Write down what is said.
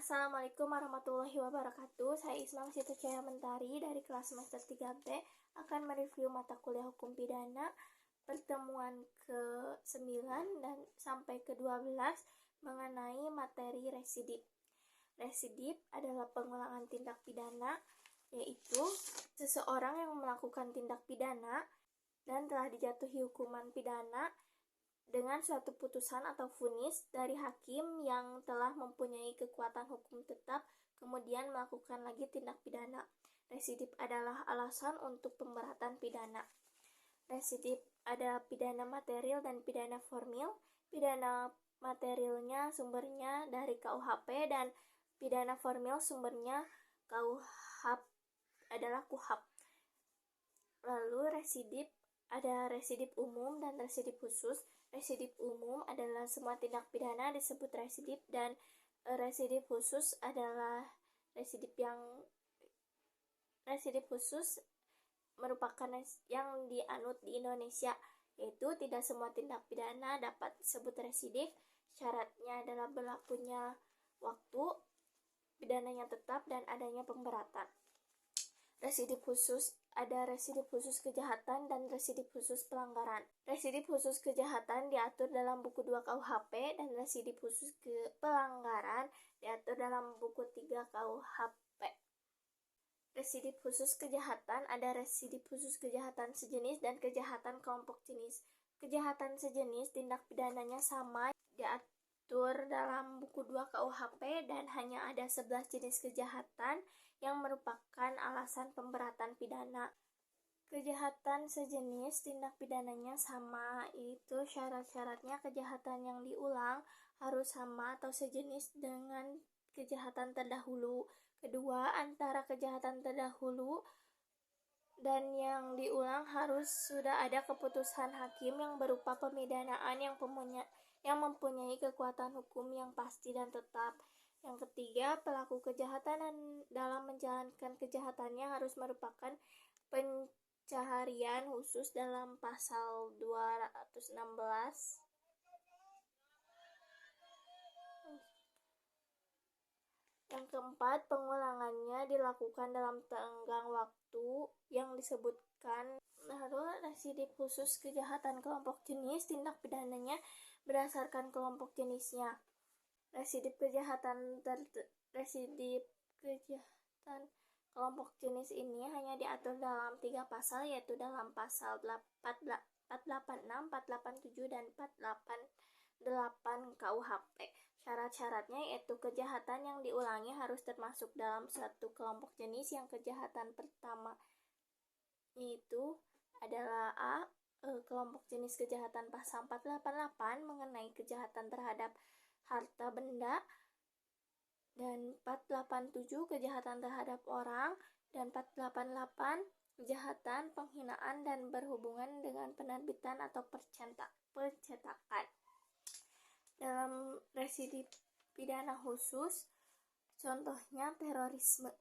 Assalamualaikum warahmatullahi wabarakatuh. Saya Isma Sita Cahaya Mentari dari kelas semester 3B akan mereview mata kuliah hukum pidana pertemuan ke-9 dan sampai ke-12 mengenai materi residip. Residip adalah pengulangan tindak pidana, yaitu seseorang yang melakukan tindak pidana dan telah dijatuhi hukuman pidana dengan suatu putusan atau vonis dari hakim yang telah mempunyai kekuatan hukum tetap, kemudian melakukan lagi tindak pidana. Residip adalah alasan untuk pemberatan pidana. Residip ada pidana material dan pidana formil. Pidana materialnya sumbernya dari KUHP dan pidana formil sumbernya adalah KUHP. Lalu residip ada residip umum dan residip khusus. Residip umum adalah semua tindak pidana disebut residip, dan residip khusus adalah residip khusus merupakan yang dianut di Indonesia, yaitu tidak semua tindak pidana dapat disebut residip. Syaratnya adalah berlakunya waktu, pidananya tetap, dan adanya pemberatan. Residip khusus ada residip khusus kejahatan dan residip khusus pelanggaran. Residip khusus kejahatan diatur dalam buku 2 KUHP dan residip khusus pelanggaran diatur dalam buku 3 KUHP. Residip khusus kejahatan ada residip khusus kejahatan sejenis dan kejahatan kelompok jenis. Kejahatan sejenis tindak pidananya sama, diatur dalam buku 2 KUHP dan hanya ada 11 jenis kejahatan yang merupakan alasan pemberatan pidana. Kejahatan sejenis tindak pidananya sama, yaitu syarat-syaratnya kejahatan yang diulang harus sama atau sejenis dengan kejahatan terdahulu. Kedua, antara kejahatan terdahulu dan yang diulang harus sudah ada keputusan hakim yang berupa pemidanaan yang mempunyai kekuatan hukum yang pasti dan tetap. Yang ketiga, pelaku kejahatan dan dalam menjalankan kejahatannya harus merupakan pencaharian khusus dalam pasal 216. Yang keempat, pengulangannya dilakukan dalam tenggang waktu yang disebutkan. Lalu residip khusus kejahatan kelompok jenis tindak pidananya berdasarkan kelompok jenisnya. Residip kejahatan kelompok jenis ini hanya diatur dalam 3 pasal, yaitu dalam pasal 486, 487, dan 488 KUHP. Syarat-syaratnya yaitu kejahatan yang diulangi harus termasuk dalam suatu kelompok jenis. Yang kejahatan pertama yaitu adalah A. Kelompok jenis kejahatan pasal 488 mengenai kejahatan terhadap harta benda, dan 487 kejahatan terhadap orang, dan 488 kejahatan penghinaan dan berhubungan dengan penerbitan atau percetakan. Dalam residip pidana khusus, contohnya terorisme.